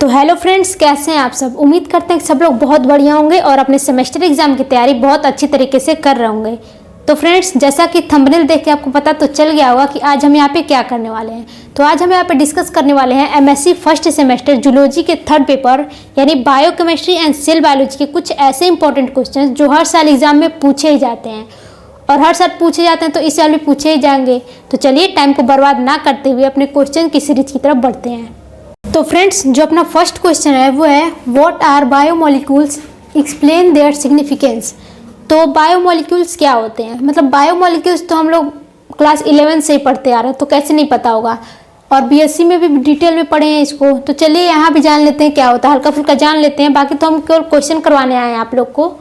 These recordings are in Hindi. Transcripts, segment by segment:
तो हेलो फ्रेंड्स, कैसे हैं आप सब। उम्मीद करते हैं कि सब लोग बहुत बढ़िया होंगे और अपने सेमेस्टर एग्जाम की तैयारी बहुत अच्छी तरीके से कर रहे होंगे। तो फ्रेंड्स, जैसा कि थंबनेल देख के आपको पता तो चल गया होगा कि आज हम यहाँ पे क्या करने वाले हैं। तो आज हम यहाँ पे डिस्कस करने वाले हैं एमएससी फर्स्ट सेमेस्टर जूलॉजी के थर्ड पेपर यानी बायोकेमिस्ट्री एंड सेल बायोलॉजी के कुछ ऐसे इंपॉर्टेंट क्वेश्चन जो हर साल एग्जाम में पूछे ही जाते हैं और हर साल पूछे जाते हैं, तो इस साल भी पूछे ही जाएंगे। तो चलिए टाइम को बर्बाद ना करते हुए अपने क्वेश्चन की सीरीज की तरफ बढ़ते हैं। तो फ्रेंड्स, जो अपना फर्स्ट क्वेश्चन है वो है what are biomolecules, explain their significance. तो बायोमोलिक्यूल्स क्या होते हैं, मतलब बायोमोलिक्यूल्स तो हम लोग क्लास 11 से ही पढ़ते आ रहे हैं, तो कैसे नहीं पता होगा। और बीएससी में भी डिटेल में पढ़े हैं इसको। तो चलिए यहाँ भी जान लेते हैं क्या होता है, हल्का फुल्का जान लेते हैं। बाकी तो हम केवल क्वेश्चन करवाने आए हैं आप लोग को,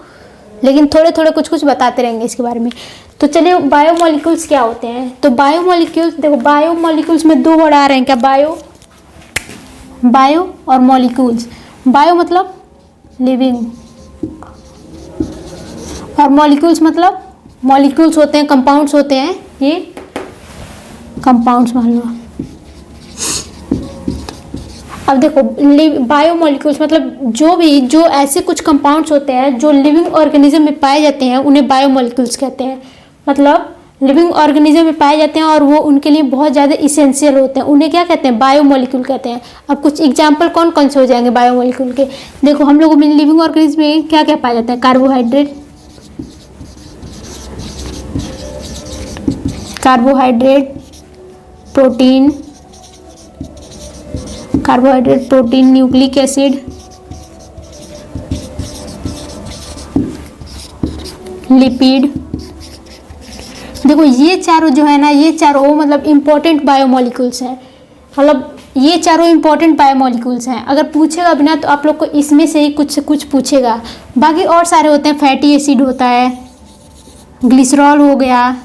लेकिन थोड़े थोड़े कुछ कुछ बताते रहेंगे इसके बारे में। तो चलिए बायोमोलिक्यूल्स क्या होते हैं। तो बायोमोलिक्यूल्स, देखो बायोमोलिक्यूल्स में दो वर्ड आ रहे हैं क्या, बायो और मॉलिक्यूल्स। बायो मतलब लिविंग और मॉलिक्यूल्स मतलब मॉलिक्यूल्स होते हैं, कंपाउंड्स होते हैं, ये कंपाउंड्स मान लो। अब देखो बायो मॉलिक्यूल्स मतलब जो ऐसे कुछ कंपाउंड्स होते हैं जो लिविंग ऑर्गेनिज्म में पाए जाते हैं उन्हें बायो मॉलिक्यूल्स कहते हैं। मतलब लिविंग ऑर्गेनिज्म में पाए जाते हैं और वो उनके लिए बहुत ज़्यादा इसेंशियल होते हैं, उन्हें क्या कहते हैं, बायोमोलिक्यूल कहते हैं। अब कुछ एग्जांपल कौन कौन से हो जाएंगे बायोमोलिक्यूल के। देखो हम लोगों में लिविंग ऑर्गेनिज्म में क्या क्या पाया जाता है, carbohydrate, protein, nucleic acid, lipid. देखो ये चारों जो है ना, ये चारों मतलब इम्पोर्टेंट बायोमोलिक्यूल्स हैं। मतलब ये चारों इम्पोर्टेंट बायोमोलिक्यूल्स हैं। अगर पूछेगा भी ना तो आप लोग को इसमें से ही कुछ पूछेगा। बाकी और सारे होते हैं, फैटी एसिड होता है, ग्लिसरॉल हो गया,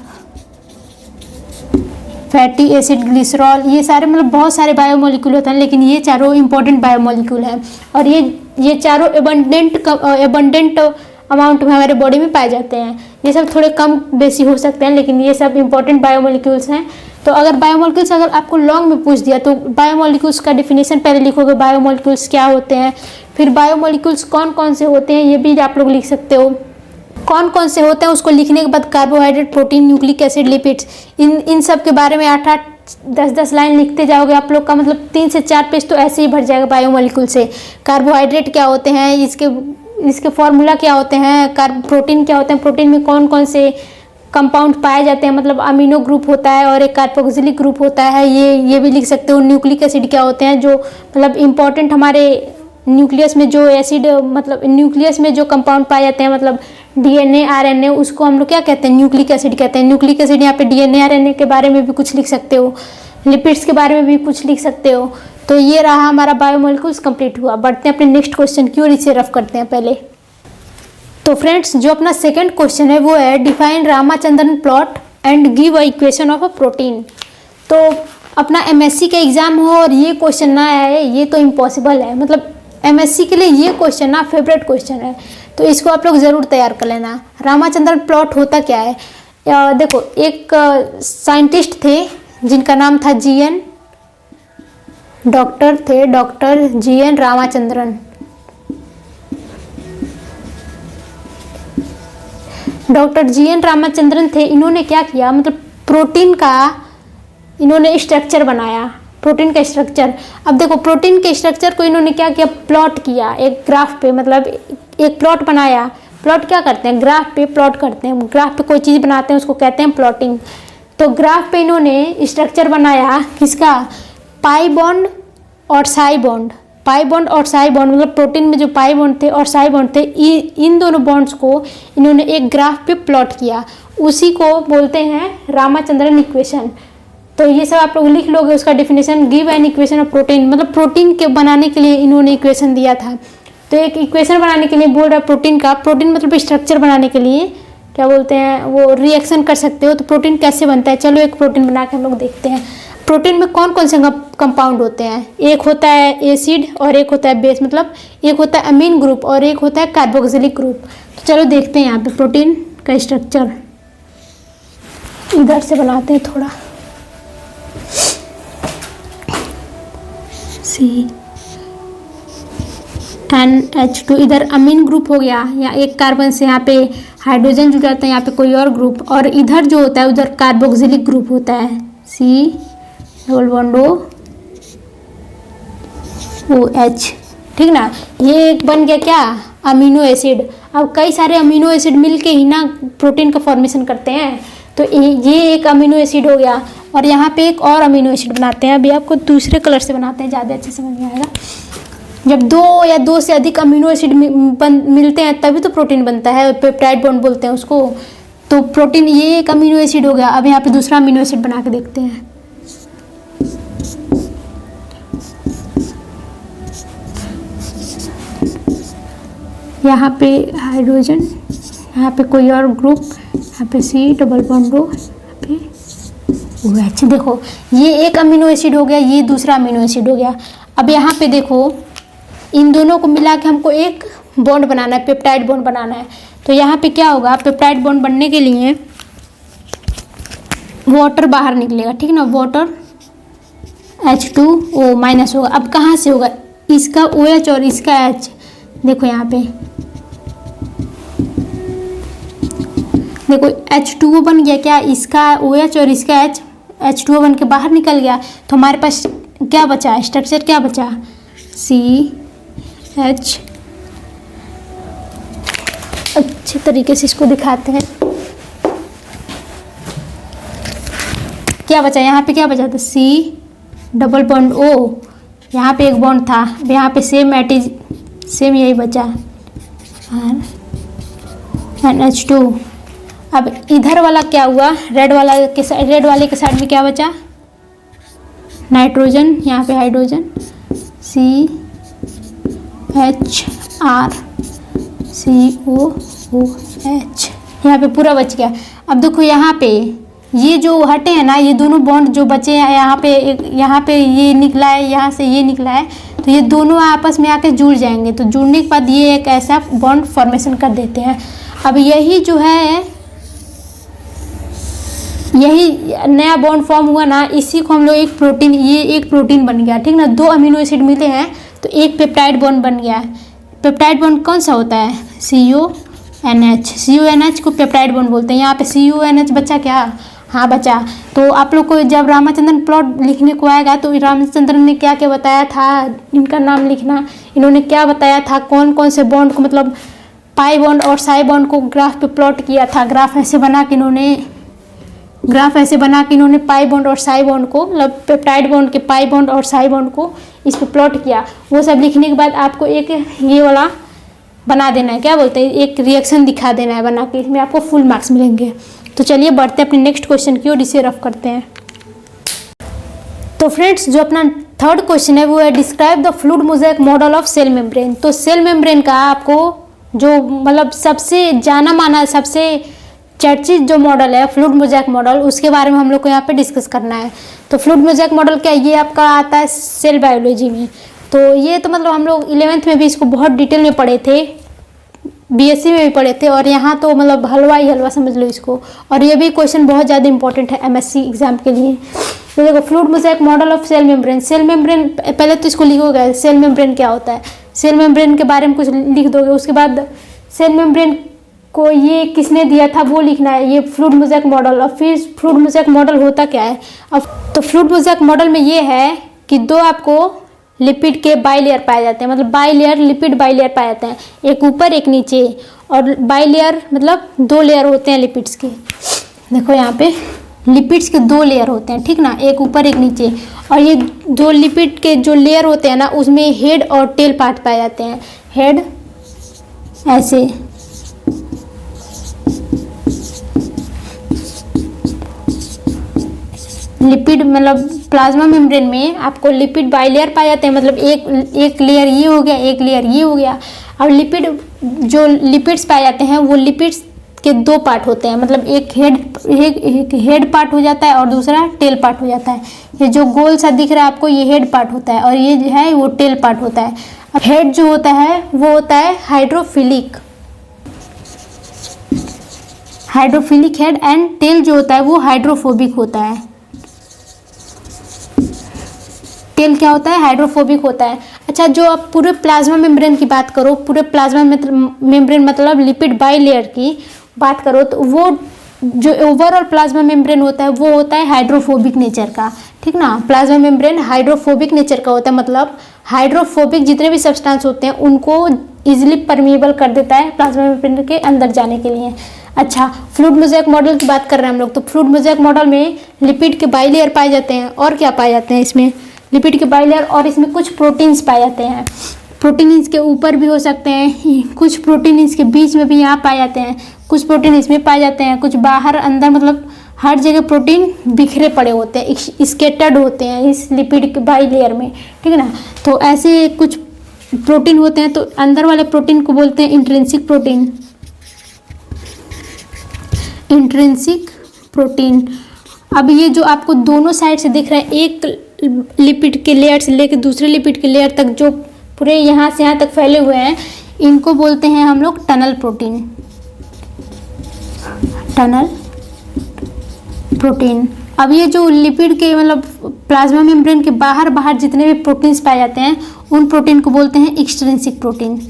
फैटी एसिड, ग्लिसरॉल, ये सारे मतलब बहुत सारे बायोमोलिक्यूल होते हैं, लेकिन ये चारों इम्पोर्टेंट बायोमोलिक्यूल हैं। और ये चारों एबंडेंट अमाउंट में हमारे बॉडी में पाए जाते हैं। ये सब थोड़े कम बेसी हो सकते हैं, लेकिन ये सब इंपॉर्टेंट बायोमोलिक्यूल्स हैं। तो अगर बायोमोलिक्यूल्स अगर आपको लॉन्ग में पूछ दिया तो बायोमोलिक्यूल्स का डिफिनेशन पहले लिखोगे, बायोमोलिक्यूल्स क्या होते हैं, फिर बायोमोलिक्यूल्स कौन कौन से होते हैं ये भी आप लोग लिख सकते हो। कौन कौन से होते हैं उसको लिखने के बाद carbohydrate, protein, nucleic acid, lipids, इन सब के बारे में 8-8, 10-10 लाइन लिखते जाओगे आप लोग का मतलब 3 से 4 पेज तो ऐसे ही भर जाएगा बायोमोलिक्यूल से। कार्बोहाइड्रेट क्या होते हैं, इसके फॉर्मूला क्या होते हैं, प्रोटीन क्या होते हैं, प्रोटीन में कौन कौन से कंपाउंड पाए जाते हैं, मतलब अमीनो ग्रुप होता है और एक कार्बोक्सिलिक ग्रुप होता है, ये भी लिख सकते हो। न्यूक्लिक एसिड क्या होते हैं, जो मतलब इम्पॉर्टेंट हमारे न्यूक्लियस में जो एसिड मतलब न्यूक्लियस में जो कंपाउंड पाए जाते हैं, मतलब डीएनए, आरएनए, उसको हम लोग क्या कहते हैं, न्यूक्लिक एसिड कहते हैं। न्यूक्लिक एसिड यहाँ पे डीएनए, आरएनए के बारे में भी कुछ लिख सकते हो, लिपिड्स के बारे में भी कुछ लिख सकते हो। तो ये रहा हमारा बायोमोलिक्यूल्स कंप्लीट हुआ। बढ़ते हैं अपने नेक्स्ट क्वेश्चन की ओर, इसे रफ करते हैं पहले। तो फ्रेंड्स, जो अपना सेकंड क्वेश्चन है वो है define Ramachandran plot and give a equation of a protein. तो अपना एमएससी का एग्जाम हो और ये क्वेश्चन ना आए ये तो इम्पॉसिबल है। मतलब एमएससी के लिए ये क्वेश्चन ना फेवरेट क्वेश्चन है, तो इसको आप लोग ज़रूर तैयार कर लेना। रामाचंद्रन प्लॉट होता क्या है, देखो एक साइंटिस्ट थे जिनका नाम था डॉक्टर जीएन रामाचंद्रन। डॉक्टर जीएन रामाचंद्रन थे। इन्होंने क्या किया, मतलब प्रोटीन का इन्होंने स्ट्रक्चर बनाया, प्रोटीन का स्ट्रक्चर। अब देखो प्रोटीन के स्ट्रक्चर को इन्होंने क्या किया, प्लॉट किया एक ग्राफ पे, मतलब एक प्लॉट बनाया। प्लॉट क्या करते हैं, ग्राफ पे प्लॉट करते हैं, ग्राफ पे कोई चीज़ बनाते हैं उसको कहते हैं प्लॉटिंग। तो ग्राफ पे इन्होंने स्ट्रक्चर बनाया किसका, पाई बॉन्ड और साई बॉन्ड। पाई बॉन्ड और साई बॉन्ड मतलब प्रोटीन में जो पाई बॉन्ड थे और साई बॉन्ड थे, इन दोनों बॉन्ड्स को इन्होंने एक ग्राफ पे प्लॉट किया। उसी को बोलते हैं रामाचंद्रन इक्वेशन। तो ये सब आप लोग लिख लोगे उसका definition, give an equation of protein. मतलब प्रोटीन के बनाने के लिए इन्होंने इक्वेशन दिया था। तो एक इक्वेशन बनाने के लिए बोल रहा है प्रोटीन का, प्रोटीन मतलब स्ट्रक्चर बनाने के लिए क्या बोलते हैं, वो रिएक्शन कर सकते हो। तो प्रोटीन कैसे बनता है, चलो एक प्रोटीन बना के हम लोग देखते हैं। प्रोटीन में कौन कौन से कंपाउंड होते हैं, एक होता है एसिड और एक होता है बेस, मतलब एक होता है अमीन ग्रुप और एक होता है कार्बोक्सिलिक ग्रुप। तो चलो देखते हैं यहाँ पे प्रोटीन का स्ट्रक्चर। इधर से बनाते हैं थोड़ा, NH2 इधर अमीन ग्रुप हो गया, या एक कार्बन से यहाँ पे हाइड्रोजन जुड़ जाता है, यहाँ पे कोई और ग्रुप, और इधर जो होता है उधर कार्बोक्सिलिक ग्रुप होता है, COOH, ठीक ना। ये एक बन गया क्या, अमीनो एसिड। अब कई सारे अमीनो एसिड मिलके ही ना प्रोटीन का फॉर्मेशन करते हैं, तो ये एक अमीनो एसिड हो गया, और यहाँ पे एक और अमीनो एसिड बनाते हैं। अभी आपको दूसरे कलर से बनाते हैं, ज़्यादा अच्छे समझ में आएगा। जब दो या दो से अधिक अमीनो एसिड मिलते हैं तभी तो प्रोटीन बनता है, पेप्टाइड बॉन्ड बोलते हैं उसको। तो प्रोटीन ये एक अमीनो एसिड हो गया। अब यहाँ पे दूसरा अमीनो एसिड बना के देखते हैं। यहाँ पे हाइड्रोजन, यहाँ पे कोई और ग्रुप, यहाँ पे C डबल बॉन्ड O, यहाँ पे OH। देखो ये एक अमीनो एसिड हो गया, ये दूसरा अमीनो एसिड हो गया। अब यहाँ पे देखो इन दोनों को मिला के हमको एक बॉन्ड बनाना है, पेप्टाइड बॉन्ड बनाना है। तो यहाँ पे क्या होगा, पेप्टाइड बॉन्ड बनने के लिए वाटर बाहर निकलेगा, ठीक ना, वाटर H2O माइनस होगा। अब कहाँ से होगा, इसका OH और इसका H, देखो यहाँ पे देखो H2O बन गया क्या, इसका OH और इसका H2O बन के बाहर निकल गया। तो हमारे पास क्या बचा, स्ट्रक्चर क्या बचा, CH। अच्छे तरीके से इसको दिखाते हैं। क्या बचा, यहाँ पे क्या बचा था, C डबल बॉन्ड O, यहाँ पे एक बॉन्ड था, यहाँ पे सेम यही बचा, NH2। अब इधर वाला क्या हुआ, रेड वाले के साइड में क्या बचा, नाइट्रोजन, यहाँ पे हाइड्रोजन, CHR COOH, यहाँ पे पूरा बच गया। अब देखो यहाँ पे ये जो हटे हैं ना, ये दोनों बॉन्ड जो बचे हैं, यहाँ पे ये निकला है, यहाँ से ये निकला है, तो ये दोनों आपस में आके जुड़ जाएंगे। तो जुड़ने के बाद ये एक ऐसा बॉन्ड फॉर्मेशन कर देते हैं। अब यही जो है, यही नया बॉन्ड फॉर्म हुआ ना, इसी को हम लोग एक प्रोटीन, ये एक प्रोटीन बन गया, ठीक ना। दो अमीनो एसिड मिले हैं तो एक पेप्टाइड बॉन्ड बन गया। पेप्टाइड बॉन्ड कौन सा होता है, CONH को पेप्टाइड बॉन्ड बोलते हैं। यहाँ पे CONH बचा क्या, हाँ बचा। तो आप लोग को जब रामाचंद्रन प्लॉट लिखने को आएगा तो रामचंद्रन ने क्या क्या बताया था, इनका नाम लिखना, इन्होंने क्या बताया था, कौन कौन से बॉन्ड को, मतलब पाई बॉन्ड और साई बॉन्ड को ग्राफ पे प्लॉट किया था। ग्राफ ऐसे बना के इन्होंने पाई बॉन्ड और साई बॉन्ड को, मतलब पेप्टाइड बॉन्ड के पाई बॉन्ड और साई बॉन्ड को इस पे प्लॉट किया। वो सब लिखने के बाद आपको एक ये वाला बना देना है, क्या बोलते हैं, एक रिएक्शन दिखा देना है बना के, इसमें आपको फुल मार्क्स मिलेंगे। तो चलिए बढ़ते हैं अपने नेक्स्ट क्वेश्चन की ओर, इसे रफ करते हैं। तो फ्रेंड्स जो अपना थर्ड क्वेश्चन है वो है describe the fluid mosaic model of cell membrane. तो सेल मेम्ब्रेन का आपको जो मतलब सबसे जाना माना, सबसे चर्चित जो मॉडल है फ्लूइड मोज़ेक मॉडल, उसके बारे में हम लोग को यहाँ पे डिस्कस करना है। तो फ्लूइड मोज़ेक मॉडल क्या है, ये आपका आता है सेल बायोलॉजी में। तो ये तो मतलब हम लोग 11th में भी इसको बहुत डिटेल में पढ़े थे, BSc में भी पढ़े थे, और यहाँ तो मतलब हलवा ही हलवा समझ लो इसको। और ये भी क्वेश्चन बहुत ज़्यादा इंपॉर्टेंट है MSc एग्जाम के लिए। तो देखो fluid mosaic model of cell membrane. Cell membrane पहले तो इसको लिखोगे, सेल मेम्ब्रेन क्या होता है, सेल मेम्ब्रेन के बारे में कुछ लिख दोगे, उसके बाद सेल मेम्ब्रेन को ये किसने दिया था वो लिखना है, ये फ्लूइड मोज़ेक मॉडल। और फिर फ्लूइड मोज़ेक मॉडल होता क्या है। अब तो फ्लूइड मोज़ेक मॉडल में ये है कि दो आपको लिपिड के बाइलेयर पाए जाते हैं, मतलब बाइलेयर, लिपिड बाइलेयर पाए जाते हैं, एक ऊपर एक नीचे। और बाइलेयर मतलब दो लेयर होते हैं लिपिड्स के। देखो यहाँ पे लिपिड्स के दो लेयर होते हैं, ठीक ना, एक ऊपर एक नीचे। और ये दो लिपिड के जो लेयर होते हैं ना, उसमें हेड और टेल पार्ट पाए जाते हैं। हेड ऐसे, लिपिड मतलब प्लाज्मा मेम्ब्रेन में आपको लिपिड बाइलेयर पाए जाते हैं, मतलब एक लेयर ये हो गया, एक लेयर ये हो गया। और लिपिड जो लिपिड्स पाए जाते हैं वो लिपिड्स के दो पार्ट होते हैं, मतलब एक हेड पार्ट हो जाता है और दूसरा टेल पार्ट हो जाता है। ये जो गोल सा दिख रहा है आपको, ये हेड पार्ट होता है, और ये जो है वो टेल पार्ट होता है। अब हेड जो होता है वो होता है हाइड्रोफिलिक हेड, एंड टेल जो होता है वो हाइड्रोफोबिक होता है। टेल क्या होता है, हाइड्रोफोबिक होता है। अच्छा, जो आप पूरे प्लाज्मा मेम्ब्रेन की बात करो, पूरे प्लाज्मा मेम्ब्रेन मतलब लिपिड बाइलेयर की बात करो, तो वो जो ओवरऑल प्लाज्मा मेम्ब्रेन होता है वो होता है हाइड्रोफोबिक नेचर का, ठीक ना। प्लाज्मा मेम्ब्रेन हाइड्रोफोबिक नेचर का होता है, मतलब हाइड्रोफोबिक जितने भी सब्सटेंस होते हैं उनको इजिली परमिएबल कर देता है प्लाज्मा मेम्ब्रेन के अंदर जाने के लिए। अच्छा, फ्लूइड मोज़ेक मॉडल की बात कर रहे हैं हम लोग, तो फ्लूइड मोज़ेक मॉडल में लिपिड के बाइलेयर पाए जाते हैं, और क्या पाए जाते हैं इसमें, लिपिड के बाइलेयर, और इसमें कुछ प्रोटीन्स पाए जाते हैं। प्रोटीन इसके ऊपर भी हो सकते हैं, कुछ प्रोटीन इसके बीच में भी यहाँ पाए जाते हैं, कुछ प्रोटीन इसमें पाए जाते हैं, कुछ बाहर अंदर, मतलब हर जगह प्रोटीन बिखरे पड़े होते हैं, स्केटर्ड होते हैं इस लिपिड के बाइलेयर में, ठीक है ना। तो ऐसे कुछ प्रोटीन होते हैं, तो अंदर वाले प्रोटीन को बोलते हैं इंट्रिंसिक प्रोटीन, इंट्रिंसिक प्रोटीन। अब ये जो आपको दोनों साइड से दिख रहा है, एक लिपिड के लेयर से लेकर दूसरे लिपिड के लेयर तक जो पूरे यहाँ से यहाँ तक फैले हुए हैं, इनको बोलते हैं हम लोग टनल प्रोटीन, टनल प्रोटीन। अब ये जो लिपिड के मतलब प्लाज्मा मेम्ब्रेन के बाहर बाहर जितने भी प्रोटीन्स पाए जाते हैं उन प्रोटीन को बोलते हैं एक्सट्रिंसिक प्रोटीन।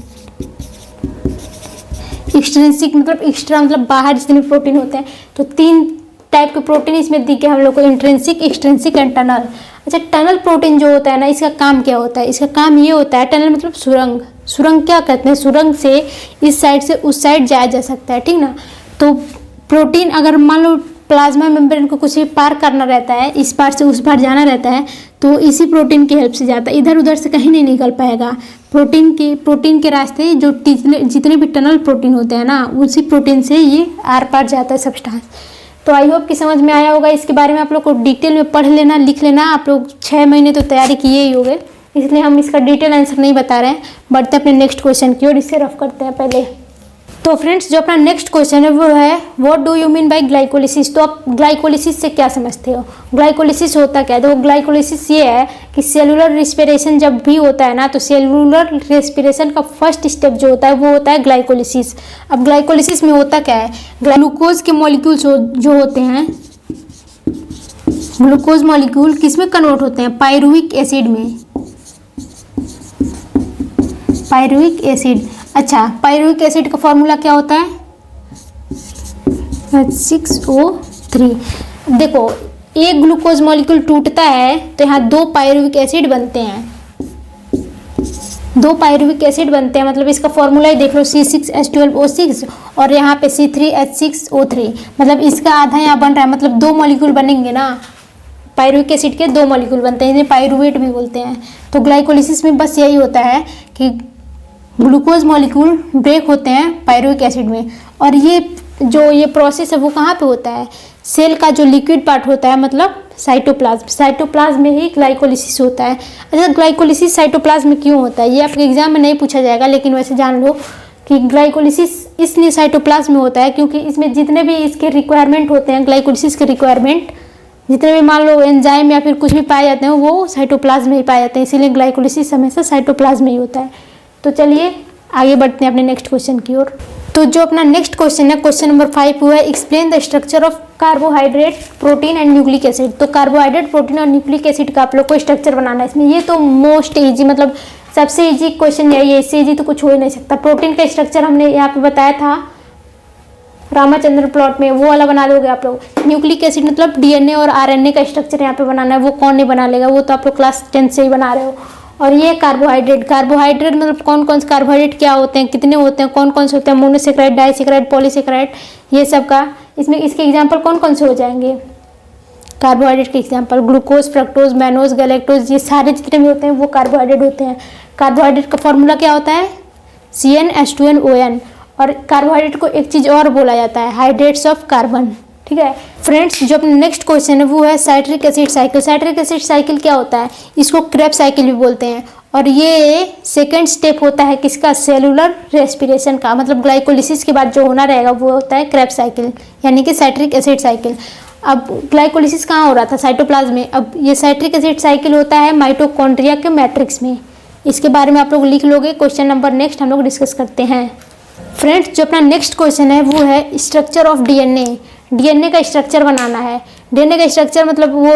एक्सट्रिंसिक मतलब एक्स्ट्रा, मतलब बाहर जितने प्रोटीन होते हैं। तो 3 टाइप के प्रोटीन इसमें दिखे हम लोग को, इंट्रिंसिक, एक्सट्रिंसिक एंड टनल। अच्छा, टनल प्रोटीन जो होता है ना, इसका काम क्या होता है, इसका काम ये होता है, टनल मतलब सुरंग, सुरंग क्या कहते हैं, सुरंग से इस साइड से उस साइड जाया जा सकता है, ठीक ना। तो प्रोटीन अगर मान लो प्लाज्मा मेम्ब्रेन को कुछ भी पार करना रहता है, इस पार से उस पार जाना रहता है, तो इसी प्रोटीन की हेल्प से जाता है, इधर उधर से कहीं नहीं निकल पाएगा। प्रोटीन के रास्ते जो जितने भी टनल प्रोटीन होते हैं ना, उसी प्रोटीन से ये आर पार जाता है सब्सटेंस। तो आई होप कि समझ में आया होगा। इसके बारे में आप लोग को डिटेल में पढ़ लेना, लिख लेना। आप लोग 6 महीने तो तैयारी किए ही होंगे, इसलिए हम इसका डिटेल आंसर नहीं बता रहे हैं। बढ़ते अपने नेक्स्ट क्वेश्चन की ओर, इसे रफ करते हैं पहले। तो फ्रेंड्स, जो अपना नेक्स्ट क्वेश्चन है वो है what do you mean by glycolysis. तो आप ग्लाइकोलिसिस से क्या समझते हो, ग्लाइकोलिसिस होता क्या है। तो ग्लाइकोलिसिस ये है कि सेलुलर रेस्पिरेशन जब भी होता है ना, तो सेलुलर रेस्पिरेशन का फर्स्ट स्टेप जो होता है वो होता है ग्लाइकोलिसिस। अब ग्लाइकोलिसिस में होता क्या है, ग्लूकोज के मॉलिक्यूल्स जो होते हैं, ग्लूकोज मॉलिक्यूल किस में कन्वर्ट होते हैं, पायरुविक एसिड में, पायरुविक एसिड। अच्छा, पायरुविक एसिड का फॉर्मूला क्या होता है, H6O3। देखो, एक ग्लूकोज मॉलिक्यूल टूटता है तो यहाँ 2 पायरुविक एसिड बनते हैं, 2 पायरुविक एसिड बनते हैं, मतलब इसका फॉर्मूला ही देख लो, C6H12O6 और यहाँ पे C3H6O3, मतलब इसका आधा यहाँ बन रहा है, मतलब 2 मॉलिक्यूल बनेंगे ना, पायरुविक एसिड के 2 मॉलिक्यूल बनते हैं, इन्हें पायरुवेट भी बोलते हैं। तो ग्लाइकोलिसिस में बस यही होता है कि ग्लूकोज मॉलिक्यूल ब्रेक होते हैं पायरुविक एसिड में, और ये प्रोसेस है वो कहाँ पे होता है, सेल का जो लिक्विड पार्ट होता है, मतलब साइटोप्लाज्म में ही ग्लाइकोलिसिस होता है। अच्छा, ग्लाइकोलिसिस साइटोप्लाज्म में क्यों होता है, ये आपके एग्जाम में नहीं पूछा जाएगा, लेकिन वैसे जान लो कि ग्लाइकोलिसिस इसलिए साइटोप्लाज्म में होता है क्योंकि इसमें जितने भी इसके रिक्वायरमेंट होते हैं, ग्लाइकोलिसिस के रिक्वायरमेंट जितने भी मान लो एंजाइम या फिर कुछ भी पाए जाते हैं वो साइटोप्लाज्म में ही पाए जाते हैं, इसीलिए ग्लाइकोलिसिस हमेशा साइटोप्लाज्म में ही होता है। तो चलिए आगे बढ़ते हैं अपने नेक्स्ट क्वेश्चन की ओर। तो जो अपना नेक्स्ट क्वेश्चन है, क्वेश्चन नंबर 5 हुआ है explain the structure of carbohydrate, protein and nucleic acid. तो कार्बोहाइड्रेट, प्रोटीन और न्यूक्लिक एसिड का आप लोग को स्ट्रक्चर बनाना है इसमें। ये तो मोस्ट ईजी, मतलब सबसे ईजी क्वेश्चन यही है, इससे ईजी तो कुछ हो ही नहीं सकता। प्रोटीन का स्ट्रक्चर हमने यहाँ पे बताया था रामाचंद्र प्लॉट में, वो वाला बना दोगे आप लोग। न्यूक्लिक एसिड मतलब डीएनए और आरएनए का स्ट्रक्चर यहाँ पे बनाना है, वो कौन नहीं बना लेगा, वो तो आप लोग क्लास 10 से ही बना रहे हो। और ये कार्बोहाइड्रेट मतलब कौन कौन से कार्बोहाइड्रेट क्या होते हैं, कितने होते हैं, कौन कौन से होते हैं, मोनोसेक्राइड, डाइसेक्राइड, पॉलीसेक्राइड, ये सब का इसमें इसके एग्जाम्पल कौन कौन से हो जाएंगे। कार्बोहाइड्रेट के example glucose, fructose, mannose, galactose, ये सारे जितने भी होते हैं वो कार्बोहाइड्रेट होते हैं। कार्बोहाइड्रेट का फॉर्मूला क्या होता है, CnH2nOn। और कार्बोहाइड्रेट को एक चीज़ और बोला जाता है, हाइड्रेट्स ऑफ कार्बन, ठीक है फ्रेंड्स। जो अपना नेक्स्ट क्वेश्चन है वो है citric acid cycle. Citric acid cycle क्या होता है, इसको क्रेब्स साइकिल भी बोलते हैं, और ये सेकेंड स्टेप होता है किसका, सेलुलर रेस्पिरेशन का। मतलब ग्लाइकोलिसिस के बाद जो होना रहेगा वो होता है क्रेब्स साइकिल, यानी कि साइट्रिक एसिड साइकिल। अब ग्लाइकोलिसिस कहाँ हो रहा था, साइटोप्लाज्म में। अब ये साइट्रिक एसिड साइकिल होता है माइटोकॉन्ड्रिया के मैट्रिक्स में। इसके बारे में आप लोग लिख लोगे, क्वेश्चन नंबर नेक्स्ट हम लोग डिस्कस करते हैं। फ्रेंड्स, जो अपना नेक्स्ट क्वेश्चन है वो है स्ट्रक्चर ऑफ डीएनए। डीएनए का स्ट्रक्चर बनाना है। डीएनए का स्ट्रक्चर मतलब वो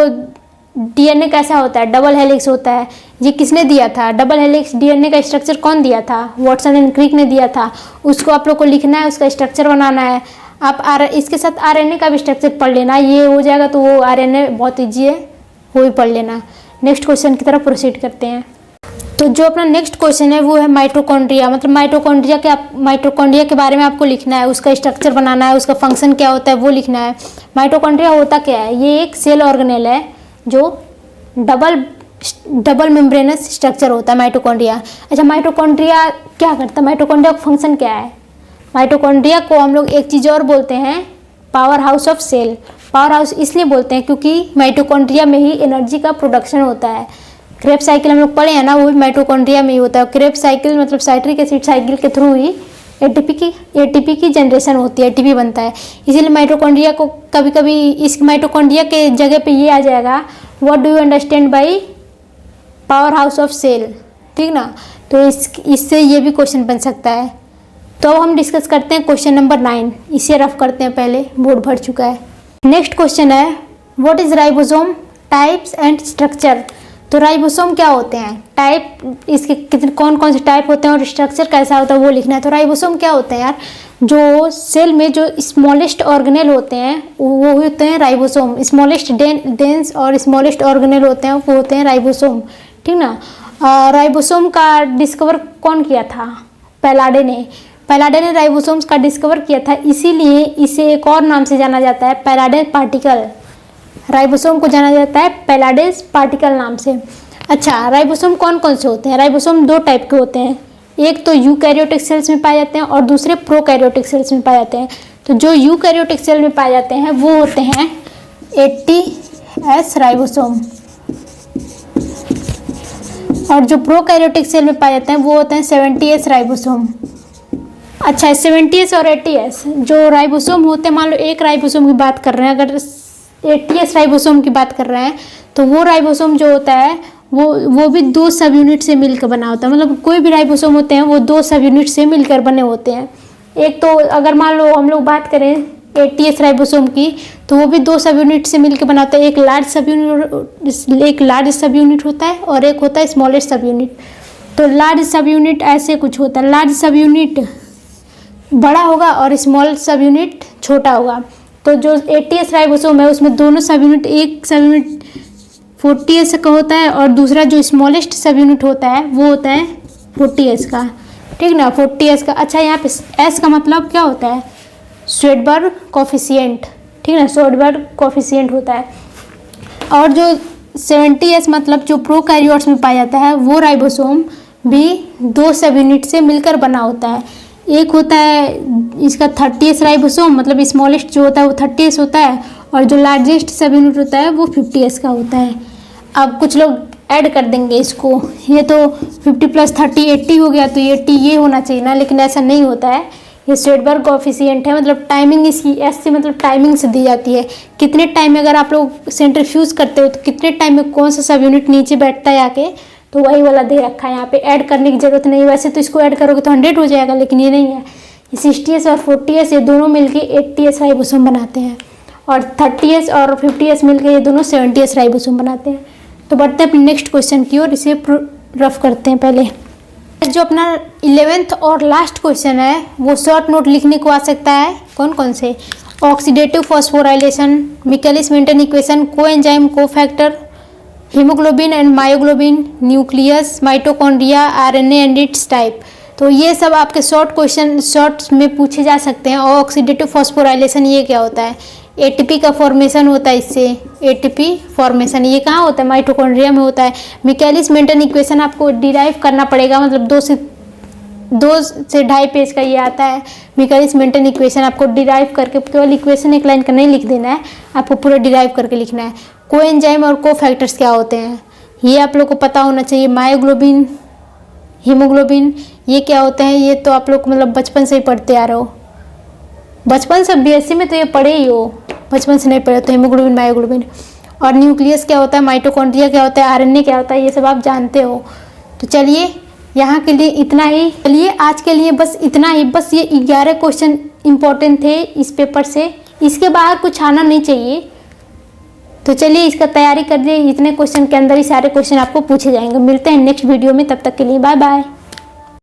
डीएनए कैसा होता है, डबल हेलिक्स होता है। ये किसने दिया था, डबल हेलिक्स डीएनए का स्ट्रक्चर कौन दिया था, वाटसन एंड क्रिक ने दिया था। उसको आप लोग को लिखना है, उसका स्ट्रक्चर बनाना है। आप इसके साथ आरएनए का भी स्ट्रक्चर पढ़ लेना, ये हो जाएगा तो वो आरएनए बहुत ईजी है, वो भी पढ़ लेना। नेक्स्ट क्वेश्चन की तरफ प्रोसीड करते हैं। तो जो अपना नेक्स्ट क्वेश्चन है वो है माइटोकॉन्ड्रिया। मतलब माइटोकॉन्ड्रिया के बारे में आपको लिखना है, उसका स्ट्रक्चर बनाना है, उसका फंक्शन क्या होता है वो लिखना है। माइटोकॉन्ड्रिया होता क्या है, ये एक सेल ऑर्गेनेल है जो डबल मेम्ब्रेनस स्ट्रक्चर होता है माइटोकॉन्ड्रिया। अच्छा, माइटोकॉन्ड्रिया क्या करता है, माइटोकॉन्ड्रिया का फंक्शन क्या है। माइटोकॉन्ड्रिया को हम लोग एक चीज़ और बोलते हैं, power house of cell. Power house इसलिए बोलते हैं क्योंकि माइटोकॉन्ड्रिया में ही एनर्जी का प्रोडक्शन होता है। क्रेब्स साइकिल हम लोग पढ़े हैं ना, वो भी माइटोकॉन्ड्रिया में ही होता है। क्रेब्स साइकिल मतलब साइट्रिक एसिड साइकिल के थ्रू ही एटीपी की जनरेशन होती है, एटीपी बनता है। इसीलिए माइटोकॉन्ड्रिया को कभी कभी इस माइटोकॉन्ड्रिया के जगह पे ये आ जाएगा, what do you understand by power house of cell, ठीक ना। तो इससे ये भी क्वेश्चन बन सकता है। तो अब हम डिस्कस करते हैं क्वेश्चन नंबर 9। इसे रफ करते हैं, पहले बोर्ड भर चुका है। नेक्स्ट क्वेश्चन है, what is ribosome, types and structure. तो राइबोसोम क्या होते हैं, टाइप इसके कितने कौन कौन से टाइप होते हैं और स्ट्रक्चर कैसा होता है वो लिखना है। तो राइबोसोम क्या होते हैं यार, जो सेल में जो स्मॉलेस्ट ऑर्गेनेल होते हैं वो होते हैं राइबोसोम। स्मॉलेस्ट डेंस और स्मॉलेस्ट ऑर्गेनेल होते हैं वो होते हैं राइबोसोम, ठीक ना। राइबोसोम का डिस्कवर कौन किया था, पैलाडे ने राइबोसोम्स का डिस्कवर किया था, इसीलिए इसे एक और नाम से जाना जाता है, पैलाडेस पार्टिकल। राइबोसोम को जाना जाता है पैलाडेस पार्टिकल नाम से। अच्छा, राइबोसोम कौन कौन से होते हैं, राइबोसोम दो टाइप के होते हैं, एक तो यूकैरियोटिक सेल्स में पाए जाते हैं और दूसरे प्रोकैरियोटिक सेल्स में पाए जाते हैं। तो जो यूकैरियोटिक सेल में पाए जाते हैं वो होते हैं 80S राइबोसोम, और जो प्रोकैरियोटिक सेल में पाए जाते हैं वो होते हैं 70S राइबोसोम। अच्छा, 70S और 80S जो राइबोसोम होते हैं, मान लो एक राइबोसोम की बात कर रहे हैं, अगर 80S राइबोसोम की बात कर रहे हैं तो वो राइबोसोम जो होता है वो भी 2 सब यूनिट से मिलकर बना होता है। मतलब कोई भी राइबोसोम होते हैं वो 2 सब यूनिट से मिलकर बने होते हैं। एक तो अगर मान लो हम लोग बात करें 80S राइबोसोम की, तो वो भी 2 सब यूनिट से मिलकर बना होता है। एक लार्ज सब यूनिट होता है और एक होता है स्मॉलेस्ट सब यूनिट। तो लार्ज सब यूनिट ऐसे कुछ होता है, लार्ज सब यूनिट बड़ा होगा और स्मॉल सब यूनिट छोटा होगा। तो जो 80S राइबोसोम है उसमें दोनों सब यूनिट, एक सब यूनिट 40S का होता है और दूसरा जो स्मॉलेस्ट सब यूनिट होता है वो होता है 40S का, ठीक ना, 40S का। अच्छा, यहाँ पे S का मतलब क्या होता है, श्वेडबर्ग कोफिशिएंट, ठीक ना, श्वेडबर्ग कोफिशिएंट होता है। और जो 70S मतलब जो प्रोकैरियोट्स में पाया जाता है वो राइबोसोम भी 2 सब यूनिट से मिलकर बना होता है। एक होता है इसका 30S राइबोसोम, मतलब स्मॉलेस्ट जो होता है वो 30S होता है और जो लार्जेस्ट सब यूनिट होता है वो 50S का होता है। अब कुछ लोग ऐड कर देंगे इसको, ये तो 50 + 30 80 हो गया, तो ये 80 ये होना चाहिए ना, लेकिन ऐसा नहीं होता है। ये श्वेडबर्ग कोफिशिएंट है, मतलब टाइमिंग इसकी S से मतलब टाइमिंग से दी जाती है। कितने टाइम में अगर आप लोग सेंट्रीफ्यूज करते हो तो कितने टाइम में कौन सा सब यूनिट नीचे बैठता है आके, तो वही वाला दे रखा है। यहाँ पे ऐड करने की जरूरत नहीं, वैसे तो इसको ऐड करोगे तो 100 हो जाएगा, लेकिन ये नहीं है। 60S और 40S ये दोनों मिलके 80S राइबोसोम बनाते हैं और 30S और 50S मिलके ये दोनों 70S राइबोसोम बनाते हैं। तो बढ़ते हैं अपने नेक्स्ट क्वेश्चन की ओर, इसे रफ करते हैं। पहले जो अपना 11th और लास्ट क्वेश्चन है वो शॉर्ट नोट लिखने को आ सकता है। कौन कौन से, oxidative phosphorylation, Michaelis Menten equation, coenzyme, cofactor, haemoglobin and myoglobin, nucleus, mitochondria, RNA and its type. तो ये सब आपके शॉर्ट्स में पूछे जा सकते हैं। और ऑक्सीडेटिव फॉस्फोराइलेशन ये क्या होता है, एटीपी का फॉर्मेशन होता है इससे, एटीपी फॉर्मेशन ये कहाँ होता है, माइटोकॉन्ड्रिया में होता है। मिकेलिस मेंटन इक्वेशन आपको डिराइव करना पड़ेगा, मतलब 2 से 2.5 पेज का ये आता है। मिकेलिस मेंटन इक्वेशन आपको डिराइव करके, केवल इक्वेशन एक लाइन का नहीं लिख देना है, आपको पूरा डिराइव करके लिखना है। कोएंजाइम और कोफैक्टर्स क्या होते हैं ये आप लोग को पता होना चाहिए। मायोग्लोबिन, हीमोग्लोबिन ये क्या होते हैं, ये तो आप लोग मतलब बचपन से ही पढ़ते आ रहे हो, बचपन से BSc में तो ये पढ़े ही हो, बचपन से नहीं पढ़े तो हीमोग्लोबिन, मायोग्लोबिन। और न्यूक्लियस क्या होता है, माइटोकॉन्ड्रिया क्या होता है, आरएनए क्या होता है, ये सब आप जानते हो। तो चलिए यहाँ के लिए इतना ही, चलिए आज के लिए बस इतना ही। बस ये 11 क्वेश्चन इंपॉर्टेंट थे इस पेपर से, इसके बाहर कुछ आना नहीं चाहिए। तो चलिए इसका तैयारी कर दिए, इतने क्वेश्चन के अंदर ही सारे क्वेश्चन आपको पूछे जाएंगे। मिलते हैं नेक्स्ट वीडियो में, तब तक के लिए बाय बाय।